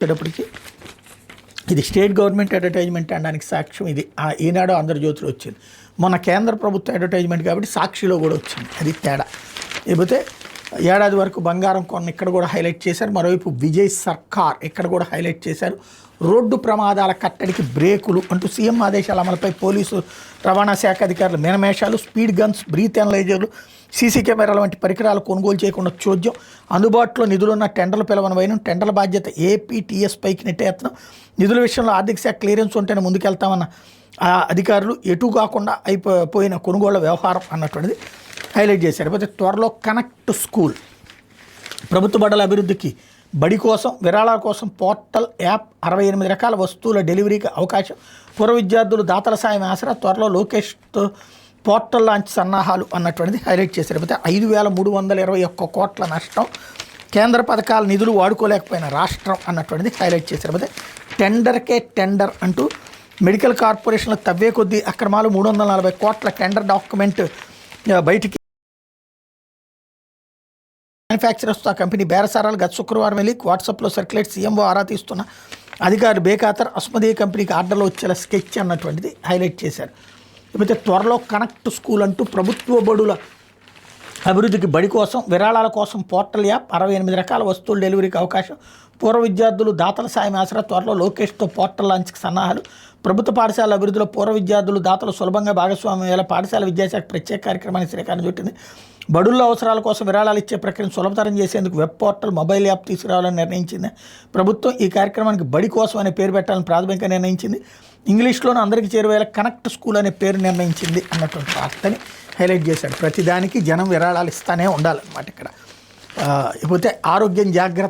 వచ్చేటప్పటికి ఇది state government advertisement అనడానికి సాక్ష్యం ఇది ఈనాడు ఆంధ్రజ్యోతిలో వచ్చింది. మొన్న కేంద్ర ప్రభుత్వ అడ్వర్టైజ్మెంట్ కాబట్టి సాక్షిలో కూడా వచ్చింది. అది తేడా. లేకపోతే ఏడాది వరకు బంగారం కొన్న ఇక్కడ కూడా హైలైట్ చేశారు. మరోవైపు విజయ్ సర్కార్ ఇక్కడ కూడా హైలైట్ చేశారు. రోడ్డు ప్రమాదాల కట్టడికి బ్రేకులు అంటూ సీఎం ఆదేశాల అమలుపై పోలీసు రవాణా శాఖ అధికారులు మినమేషాలు, స్పీడ్ గన్స్, బ్రీత్ అనలైజర్లు, సీసీ కెమెరాల వంటి పరికరాలు కొనుగోలు చేయకుండా చోద్యం, అందుబాటులో నిధులున్న టెండర్లు పిలవని వైనం, టెండర్ల బాధ్యత ఏపీటీఎస్ పైకి నెట్టేయత్నం, నిధుల విషయంలో ఆర్థిక శాఖ క్లియరెన్స్ ఉంటేనే ముందుకెళ్తామన్న అధికారులు, ఎటు కాకుండా అయిపోయిన కొనుగోళ్ల వ్యవహారం అన్నటువంటిది హైలైట్ చేశారు. లేకపోతే త్వరలో కనెక్ట్ స్కూల్, ప్రభుత్వ బడుల అభివృద్ధికి బడి కోసం విరాళాల కోసం పోర్టల్ యాప్, 68 రకాల వస్తువుల డెలివరీకి అవకాశం, పూర్వ విద్యార్థులు దాతల సాయం ఆసరా, త్వరలో లోకేష్ పోర్టల్ లాంచ్ సన్నాహాలు అన్నటువంటిది హైలైట్ చేశారు. లేకపోతే 5,321 కోట్ల నష్టం, కేంద్ర పథకాల నిధులు వాడుకోలేకపోయిన రాష్ట్రం అన్నటువంటిది హైలైట్ చేశారు. లేకపోతే టెండర్కే టెండర్ అంటూ మెడికల్ కార్పొరేషన్లు తవ్వే కొద్దీ అక్రమాలు, 340 కోట్ల టెండర్ డాక్యుమెంట్ బయటికి, మ్యానుఫ్యాక్చరర్స్తో ఆ కంపెనీ బేరసారాలు గత శుక్రవారం వెళ్ళి వాట్సాప్లో సర్క్యులేట్, సీఎంఓ ఆరా తీస్తున్న అధికారులు బేఖాతర్, అస్మదీయ కంపెనీకి ఆర్డర్లో వచ్చేలా స్కెచ్ అన్నటువంటిది హైలైట్ చేశారు. లేకపోతే త్వరలో కనెక్ట్ స్కూల్ అంటూ ప్రభుత్వ బడుల అభివృద్ధికి బడి కోసం విరాళాల కోసం పోర్టల్ యాప్, 68 రకాల వస్తువుల డెలివరీకి అవకాశం, పూర్వ విద్యార్థులు దాతల సాయం ఆసరా, త్వరలో లోకేష్తో పోర్టల్ లాంచ్కి సన్నాహాలు, ప్రభుత్వ పాఠశాల అభివృద్ధిలో పూర్వ విద్యార్థులు దాతలు సులభంగా భాగస్వామ్యం అయ్యేలా పాఠశాల విద్యాశాఖ ప్రత్యేక కార్యక్రమానికి శ్రీకారం చుట్టింది. బడుల్లో అవసరాల కోసం విరాళాలు ఇచ్చే ప్రక్రియను సులభతరం చేసేందుకు వెబ్ పోర్టల్, మొబైల్ యాప్ తీసుకురావాలని నిర్ణయించింది ప్రభుత్వం. ఈ కార్యక్రమానికి బడి కోసం అనే పేరు పెట్టాలని ప్రాథమికంగా నిర్ణయించింది. ఇంగ్లీష్లోనే అందరికీ చేరువేలా కనెక్ట్ స్కూల్ అనే పేరు నిర్ణయించింది అన్నటువంటి వార్తని హైలైట్ చేశాడు. ప్రతిదానికి జనం విరాళాలు ఇస్తానే ఉండాలన్నమాట ఇక్కడ. ఇకపోతే ఆరోగ్యం జాగ్రత్త